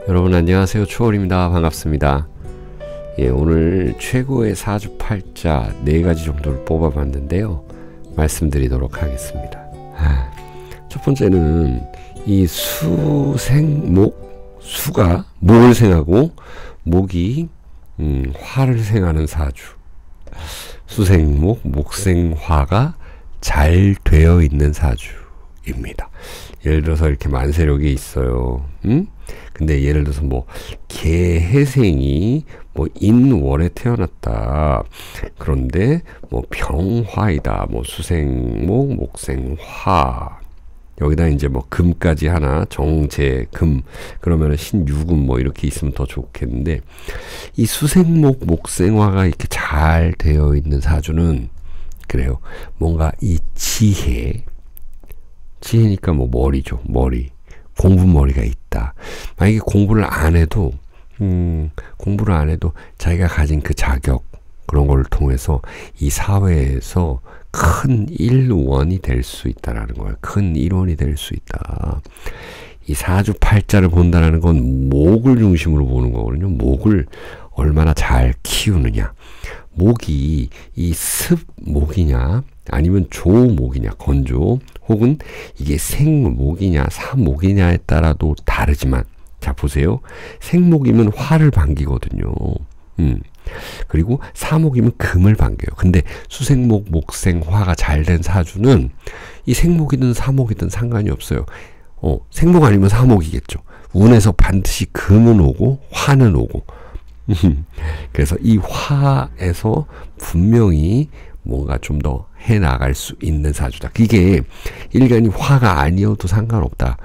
여러분 안녕하세요. 추월입니다. 반갑습니다. 오늘 최고의 사주팔자 4가지 정도를 뽑아봤는데요. 말씀드리도록 하겠습니다. 첫 번째는 이 수생목, 수가 목을 생하고 목이 화를 생하는 사주. 수생목, 목생화가 잘 되어 있는 사주입니다. 예를 들어서 이렇게 만세력이 있어요. 근데 예를 들어서 뭐 개해생이 뭐 인월에 태어났다. 그런데 뭐 병화이다. 뭐 수생목, 목생화. 여기다 이제 뭐 금까지 하나, 정제, 금. 그러면은 신유금 뭐 이렇게 있으면 더 좋겠는데, 이 수생목, 목생화가 이렇게 잘 되어 있는 사주는 그래요. 뭔가 이 지혜니까 뭐 머리죠. 머리. 공부머리가 있다. 만약에 공부를 안 해도 자기가 가진 그 자격, 그런 걸 통해서 이 사회에서 큰 일원이 될 수 있다라는 거예요. 큰 일원이 될 수 있다. 이 사주팔자를 본다는 건 목을 중심으로 보는 거거든요. 목을 얼마나 잘 키우느냐. 목이 이 습목이냐 아니면 조목이냐, 건조, 혹은 이게 생목이냐 사목이냐에 따라도 다르지만, 자 보세요. 생목이면 화를 반기거든요. 그리고 사목이면 금을 반겨요. 근데 수생목, 목생화가 잘 된 사주는 이 생목이든 사목이든 상관이 없어요. 생목 아니면 사목이겠죠. 운에서 반드시 금은 오고 화는 오고. 그래서 이 화에서 분명히 뭔가 좀 더 해나갈 수 있는 사주다. 이게 일간이 화가 아니어도 상관없다.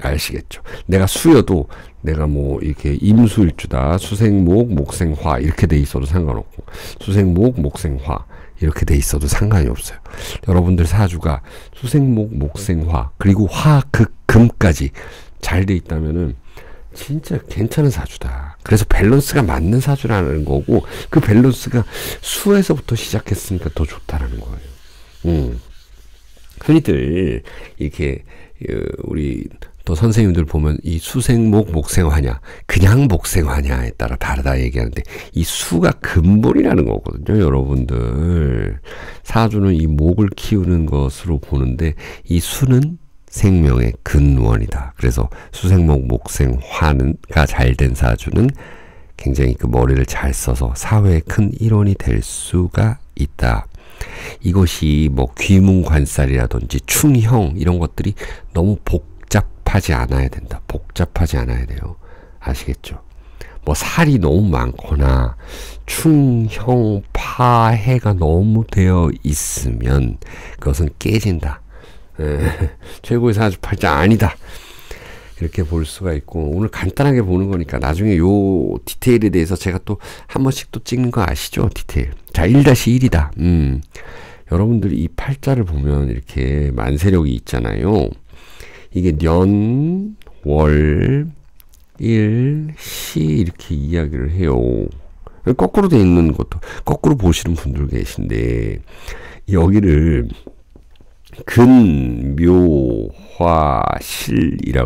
아시겠죠? 내가 수여도 내가 뭐 이렇게 임수일주다. 수생목, 목생화 이렇게 돼 있어도 상관없고, 수생목, 목생화 이렇게 돼 있어도 상관이 없어요. 여러분들 사주가 수생목, 목생화 그리고 화, 극, 금까지 잘 돼 있다면은 진짜 괜찮은 사주다. 그래서 밸런스가 맞는 사주라는 거고, 그 밸런스가 수에서부터 시작했으니까 더 좋다라는 거예요. 흔히들 이렇게 우리 또 선생님들 보면 이 수생목, 목생화냐 그냥 목생화냐에 따라 다르다 얘기하는데, 이 수가 근본이라는 거거든요. 여러분들 사주는 이 목을 키우는 것으로 보는데, 이 수는 생명의 근원이다. 그래서 수생목, 목생화가 잘 된 사주는 굉장히 그 머리를 잘 써서 사회의 큰 일원이 될 수가 있다. 이것이 뭐 귀문관살이라든지 충형 이런 것들이 너무 복잡하지 않아야 된다. 복잡하지 않아야 돼요. 아시겠죠? 뭐 살이 너무 많거나 충형, 파해가 너무 되어 있으면 그것은 깨진다. 최고의 사주팔자 아니다. 이렇게 볼 수가 있고, 오늘 간단하게 보는 거니까 나중에 요 디테일에 대해서 제가 또 한 번씩 또 찍는 거 아시죠? 디테일. 자, 1-1이다. 여러분들이 이 팔자를 보면 이렇게 만세력이 있잖아요. 이게 년, 월, 일, 시 이렇게 이야기를 해요. 거꾸로 돼 있는 것도 거꾸로 보시는 분들 계신데, 여기를 근묘화실이라고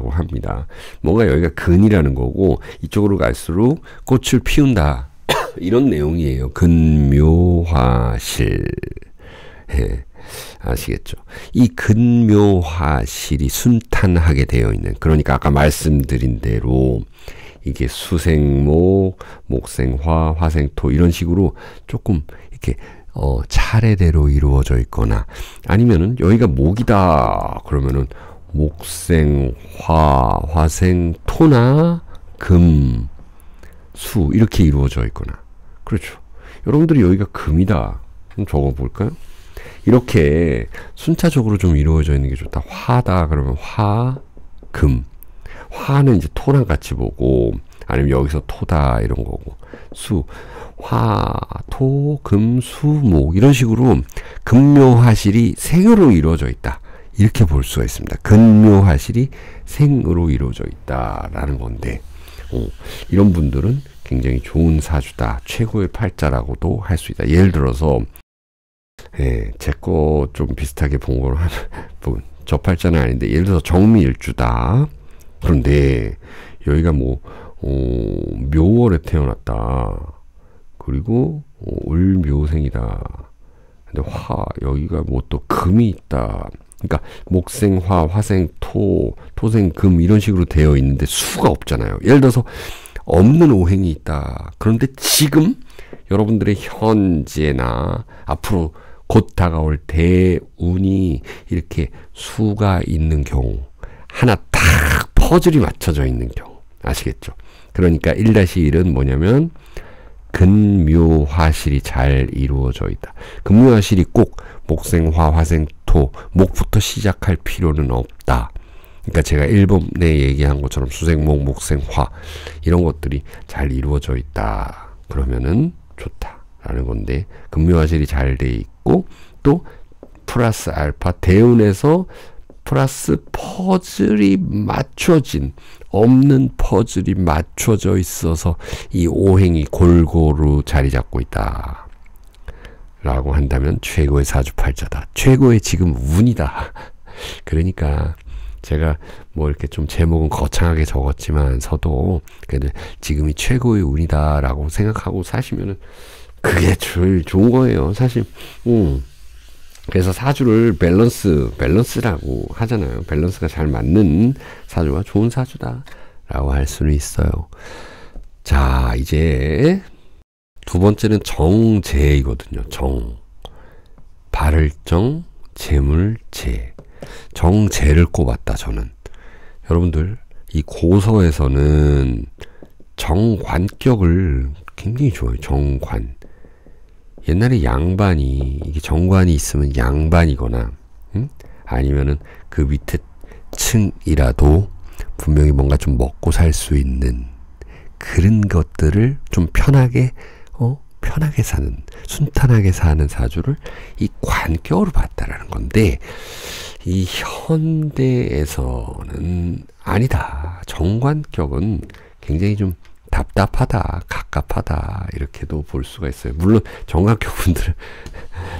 합니다. 뭔가 여기가 근이라는 거고, 이쪽으로 갈수록 꽃을 피운다. 이런 내용이에요. 근묘화실. 아시겠죠? 이 근묘화실이 순탄하게 되어 있는, 그러니까 아까 말씀드린 대로 이게 수생목, 목생화, 화생토 이런 식으로 조금 이렇게 차례대로 이루어져 있거나, 아니면은 여기가 목이다 그러면은 목생화, 화생토나 금, 수 이렇게 이루어져 있거나. 그렇죠. 여러분들이 여기가 금이다 좀 적어볼까요? 이렇게 순차적으로 좀 이루어져 있는 게 좋다. 화다 그러면 화, 금. 화는 이제 토랑 같이 보고, 아니면 여기서 토다 이런 거고, 수, 화, 토, 금, 수, 목 이런 식으로 근묘화실이 생으로 이루어져 있다. 이렇게 볼 수가 있습니다. 근묘화실이 생으로 이루어져 있다라는 건데, 이런 분들은 굉장히 좋은 사주다. 최고의 팔자라고도 할 수 있다. 예를 들어서 제 거 좀 비슷하게 본 거로 저 팔자는 아닌데, 예를 들어서 정미일주다. 그런데 여기가 뭐 묘월에 태어났다. 그리고 을묘생이다. 근데 여기가 뭐 또 금이 있다. 그러니까 목생화, 화생토, 토생금 이런 식으로 되어 있는데 수가 없잖아요. 예를 들어서 없는 오행이 있다. 그런데 지금 여러분들의 현재나 앞으로 곧 다가올 대운이 이렇게 수가 있는 경우, 하나 딱 퍼즐이 맞춰져 있는 경우, 아시겠죠? 그러니까 1-1은 뭐냐면 근묘화실이 잘 이루어져 있다. 근묘화실이 꼭 목생화, 화생토, 목부터 시작할 필요는 없다. 그러니까 제가 1번에 얘기한 것처럼 수생목, 목생화 이런 것들이 잘 이루어져 있다. 그러면은 좋다라는 건데, 근묘화실이 잘 돼 있고 또 플러스 알파 대운에서 플러스 퍼즐이 맞춰진, 없는 퍼즐이 맞춰져 있어서 이 오행이 골고루 자리 잡고 있다 라고 한다면 최고의 사주팔자다. 최고의 지금 운이다. 그러니까 제가 뭐 이렇게 좀 제목은 거창하게 적었지만서도 그래도 지금이 최고의 운이다 라고 생각하고 사시면은 그게 제일 좋은 거예요, 사실. 그래서 사주를 밸런스라고 하잖아요. 밸런스가 잘 맞는 사주가 좋은 사주다 라고 할 수는 있어요. 자, 이제 두 번째는 정재이거든요. 발을정, 재물재. 정재를 꼽았다, 저는. 여러분들, 이 고서에서는 정관격을 굉장히 좋아해요. 정관. 옛날에 양반이, 이게 정관이 있으면 양반이거나, 아니면은 그 밑에 층이라도 분명히 뭔가 좀 먹고 살 수 있는 그런 것들을 좀 편하게 사는, 순탄하게 사는 사주를 이 관격으로 봤다라는 건데, 이 현대에서는 아니다. 정관격은 굉장히 좀 답답하다, 갑갑하다 이렇게도 볼 수가 있어요. 물론 정관격 분들은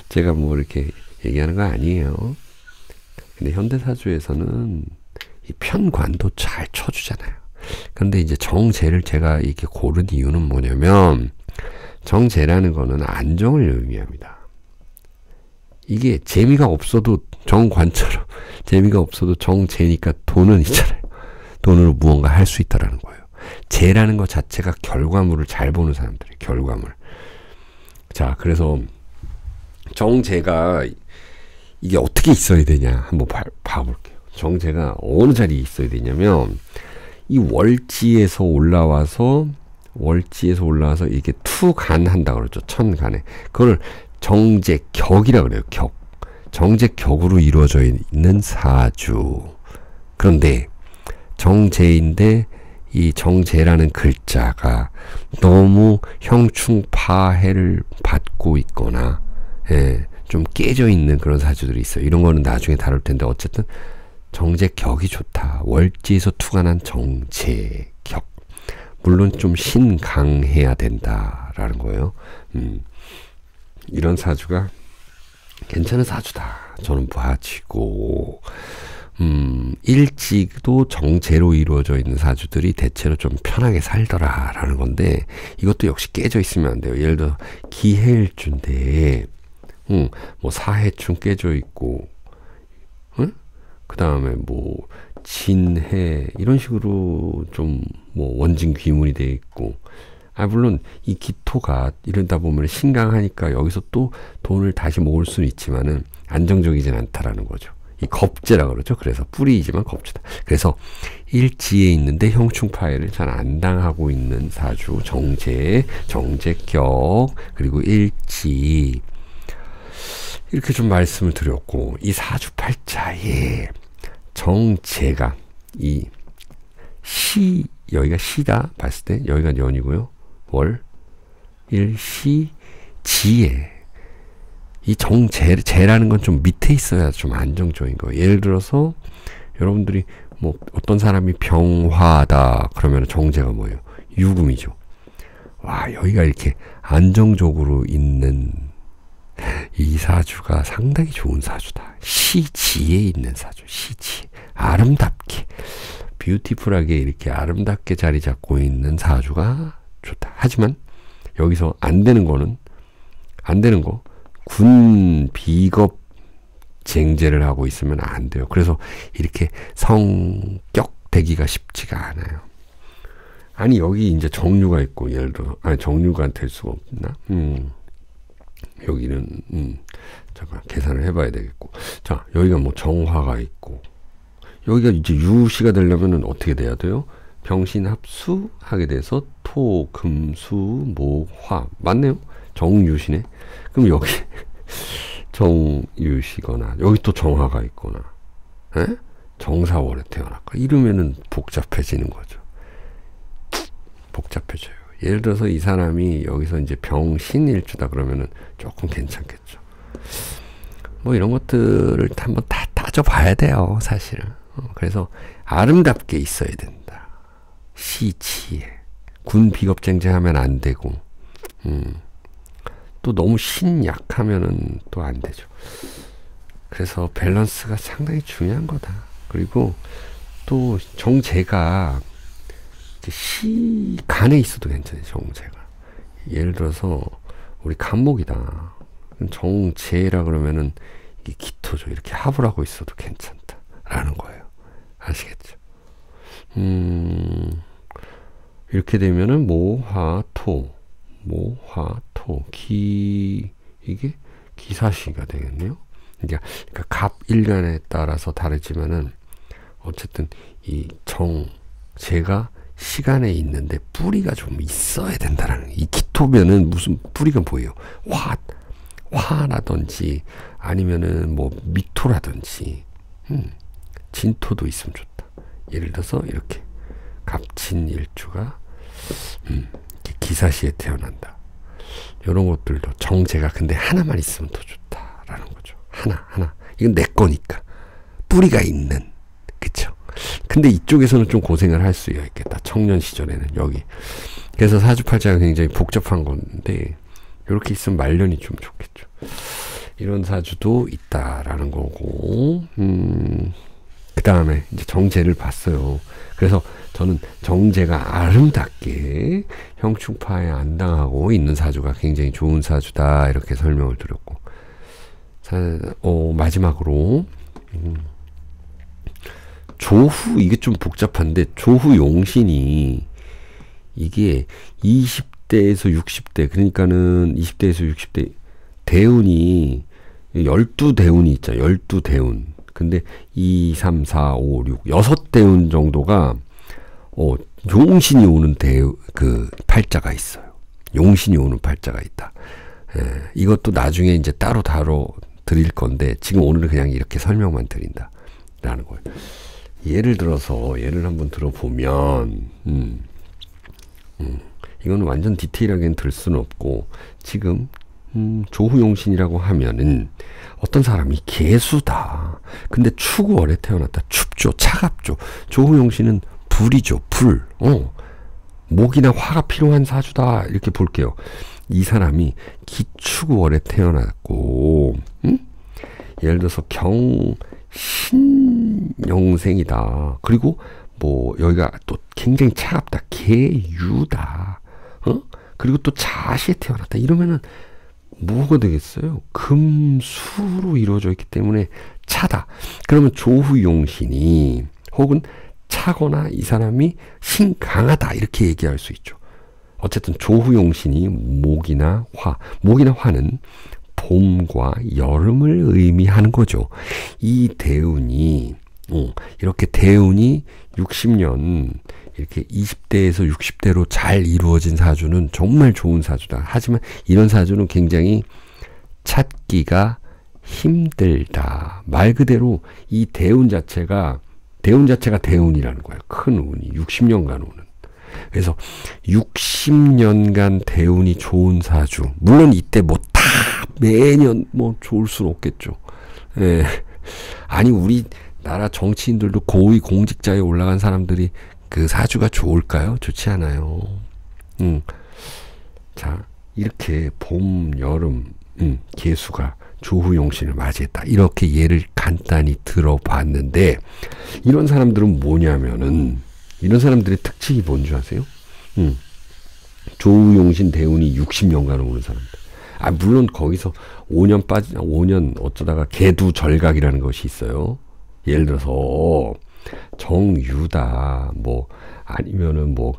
제가 뭐 이렇게 얘기하는 거 아니에요. 근데 현대사주에서는 이 편관도 잘 쳐주잖아요. 그런데 이제 정재를 제가 이렇게 고른 이유는 뭐냐면, 정재라는 거는 안정을 의미합니다. 이게 재미가 없어도, 정관처럼 재미가 없어도 정재니까 돈은 있잖아요. 돈으로 무언가 할 수 있다라는 거예요. 재라는 것 자체가 결과물을 잘 보는 사람들이에요. 결과물. 자, 그래서 정재가 이게 어떻게 있어야 되냐 한번 봐볼게요. 정재가 어느 자리에 있어야 되냐면, 이 월지에서 올라와서 이게 투간 한다 그러죠. 천간에. 그걸 정재격이라 그래요. 격. 정재격으로 이루어져 있는 사주. 그런데 정재인데 이 정재라는 글자가 너무 형충파해를 받고 있거나, 좀 깨져 있는 그런 사주들이 있어요. 이런 거는 나중에 다룰 텐데, 어쨌든 정재격이 좋다. 월지에서 투간한 정재격. 물론 좀 신강해야 된다라는 거예요. 이런 사주가 괜찮은 사주다, 저는 봐지고, 일지도 정재로 이루어져 있는 사주들이 대체로 좀 편하게 살더라라는 건데, 이것도 역시 깨져 있으면 안 돼요. 예를 들어 기해일주인데, 뭐 사해충 깨져 있고, 그 다음에 뭐 진해 이런 식으로 좀 뭐 원진 귀문이 돼 있고, 물론 이 기토가 이러다 보면 신강하니까 여기서 또 돈을 다시 모을 수는 있지만은 안정적이진 않다라는 거죠. 이 겁재라 그러죠. 그래서 뿌리이지만 겁재다. 그래서 일지에 있는데 형충파해를 잘 안 당하고 있는 사주, 정재, 정재격, 그리고 일지, 이렇게 좀 말씀을 드렸고, 이 사주팔자에 정재가 여기가 시다 봤을 때 여기가 년이고요. 월, 일, 시, 지에 이 정재라는 건 좀 밑에 있어야 좀 안정적인 거예요. 예를 들어서 여러분들이 뭐 어떤 사람이 병화다 그러면 정재가 뭐예요? 유금이죠. 와, 여기가 이렇게 안정적으로 있는 이 사주가 상당히 좋은 사주다. 시지에 있는 사주, 시지. 아름답게 뷰티풀하게 이렇게 아름답게 자리 잡고 있는 사주가 좋다. 하지만 여기서 안 되는 거, 군 비겁 쟁제를 하고 있으면 안 돼요. 그래서 이렇게 성격 되기가 쉽지가 않아요. 아니 여기 이제 정류가 있고, 예를 들어 정류가 될 수가 없나? 여기는 잠깐 계산을 해봐야 되겠고, 자 여기가 뭐 정화가 있고, 여기가 이제 유시가 되려면은 어떻게 돼야 돼요? 병신합수 하게 돼서 토, 금, 수, 목, 화 맞네요. 정유시네. 그럼 여기 정유시거나 여기 또 정화가 있거나, 에? 정사월에 태어났고 이러면은 복잡해지는 거죠. 복잡해져요. 예를 들어서 이 사람이 여기서 이제 병신일주다 그러면은 조금 괜찮겠죠. 뭐 이런 것들을 한번 다 따져봐야 돼요, 사실은. 그래서 아름답게 있어야 된다. 시치에 군 비겁쟁제하면 안 되고, 또 너무 신약하면은 또 안 되죠. 그래서 밸런스가 상당히 중요한 거다. 그리고 또 정제가 시간에 있어도 괜찮아요. 정제가 예를 들어서 우리 간목이다. 정제라 그러면은 이게 기토죠. 이렇게 합을 하고 있어도 괜찮다라는 거예요. 아시겠죠? 이렇게 되면은 모화토, 이게 기사시가 되겠네요. 그러니까 갑일간에 따라서 다르지만은 어쨌든 이 정제가 시간에 있는데 뿌리가 좀 있어야 된다라는, 이 기토면은 무슨 뿌리가 보여요. 화라든지 아니면은 뭐 미토라든지, 진토도 있으면 좋다. 예를 들어서 이렇게 갑진일주가 기사시에 태어난다. 이런 것들도 정제가 근데 하나만 있으면 더 좋다라는 거죠. 하나. 이건 내 거니까. 뿌리가 있는. 그쵸? 근데 이쪽에서는 좀 고생을 할 수 있겠다. 청년 시절에는 여기. 그래서 사주팔자가 굉장히 복잡한 건데 이렇게 있으면 말년이 좀 좋겠죠. 이런 사주도 있다라는 거고, 그 다음에 이제 정제를 봤어요. 그래서 저는 정제가 아름답게 형충파에 안 당하고 있는 사주가 굉장히 좋은 사주다, 이렇게 설명을 드렸고, 마지막으로 조후, 이게 좀 복잡한데, 조후 용신이 이게 20대에서 60대, 그러니까는 20대에서 60대 대운이 12대운이 있잖아요. 12대운. 근데 2, 3, 4, 5, 6, 6대운 정도가 용신이 오는 팔자가 있어요. 용신이 오는 팔자가 있다. 이것도 나중에 이제 따로 드릴 건데, 지금 오늘은 그냥 이렇게 설명만 드린다라는 거예요. 예를 들어서, 예를 한번 들어보면, 이건 완전 디테일하게는 들 수는 없고, 지금, 조후용신이라고 하면은, 어떤 사람이 개수다. 근데 추구월에 태어났다. 춥죠. 차갑죠. 조후용신은 불이죠. 불. 목이나 화가 필요한 사주다. 이렇게 볼게요. 이 사람이 기축월에 태어났고, 예를 들어서 경신영생이다. 그리고 뭐 여기가 또 굉장히 차갑다. 개유다. 그리고 또 자시에 태어났다. 이러면은 뭐가 되겠어요? 금수로 이루어져 있기 때문에 차다. 그러면 조후용신이 혹은 차거나 이 사람이 신강하다, 이렇게 얘기할 수 있죠. 어쨌든 조후용신이 목이나 화는 봄과 여름을 의미하는 거죠. 이 대운이 이렇게 대운이 60년 이렇게 20대에서 60대로 잘 이루어진 사주는 정말 좋은 사주다. 하지만 이런 사주는 굉장히 찾기가 힘들다. 말 그대로 이 대운 자체가 대운이라는 거예요. 큰 운이 60년간 오는. 그래서 60년간 대운이 좋은 사주. 물론 이때 뭐 다 매년 뭐 좋을 수는 없겠죠. 예. 아니 우리나라 정치인들도 고위 공직자에 올라간 사람들이 그 사주가 좋을까요? 좋지 않아요. 자, 이렇게 봄, 여름, 개수가 조후용신을 맞이했다. 이렇게 예를 간단히 들어봤는데, 이런 사람들은 뭐냐면은, 이런 사람들의 특징이 뭔지 아세요? 조우용신 대운이 60년간 오는 사람들. 물론 거기서 5년 어쩌다가 개두절각이라는 것이 있어요. 예를 들어서 정유다, 뭐 아니면은 뭐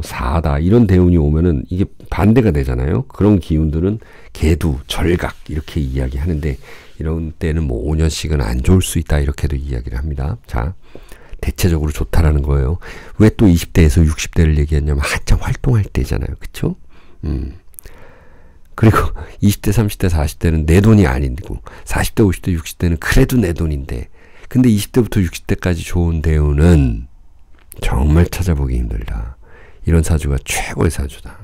사다, 이런 대운이 오면은 이게 반대가 되잖아요. 그런 기운들은 개두, 절각 이렇게 이야기하는데, 이런 때는 뭐 5년씩은 안 좋을 수 있다 이렇게도 이야기를 합니다. 자, 대체적으로 좋다라는 거예요. 왜 또 20대에서 60대를 얘기했냐면 한참 활동할 때잖아요. 그쵸? 그리고 20대, 30대, 40대는 내 돈이 아니고, 40대, 50대, 60대는 그래도 내 돈인데, 근데 20대부터 60대까지 좋은 대우는 정말 찾아보기 힘들다. 이런 사주가 최고의 사주다.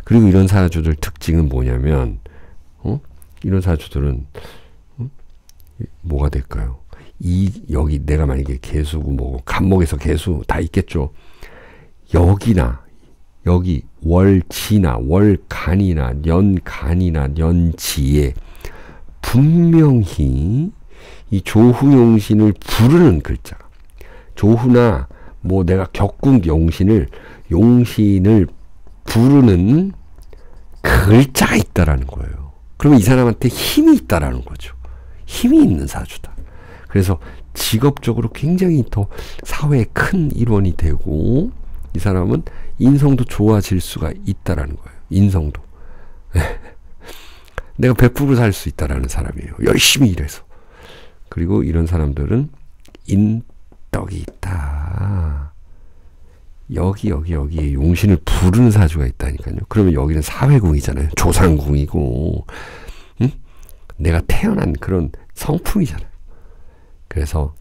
그리고 이런 사주들 특징은 뭐냐면, 이런 사주들은 뭐가 될까요? 여기 내가 만약에 개수고 뭐고, 간목에서 개수 다 있겠죠. 여기 월지나 월간이나 년간이나 년지에 분명히 이 조후용신을 부르는 글자, 조후나 뭐 내가 겪은 용신을 부르는 글자가 있다라는 거예요. 그러면 이 사람한테 힘이 있다라는 거죠. 힘이 있는 사주다. 그래서 직업적으로 굉장히 더 사회에 큰 일원이 되고, 이 사람은 인성도 좋아질 수가 있다라는 거예요. 인성도. 내가 100% 살 수 있다라는 사람이에요. 열심히 일해서. 그리고 이런 사람들은 인덕이 있다. 여기에 용신을 부르는 사주가 있다니까요. 그러면 여기는 사회궁이잖아요. 조상궁이고, 내가 태어난 그런 성품이잖아요. 그래서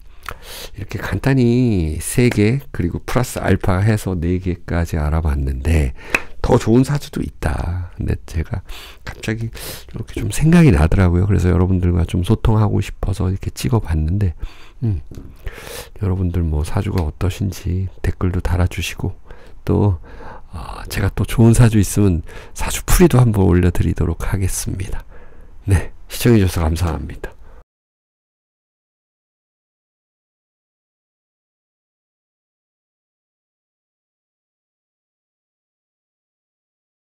이렇게 간단히 3개 그리고 플러스 알파 해서 4개까지 알아봤는데, 더 좋은 사주도 있다. 근데 제가 갑자기 이렇게 좀 생각이 나더라고요. 그래서 여러분들과 좀 소통하고 싶어서 이렇게 찍어봤는데, 여러분들 뭐 사주가 어떠신지 댓글도 달아주시고, 또 제가 또 좋은 사주 있으면 사주 풀이도 한번 올려드리도록 하겠습니다. 네, 시청해주셔서 감사합니다.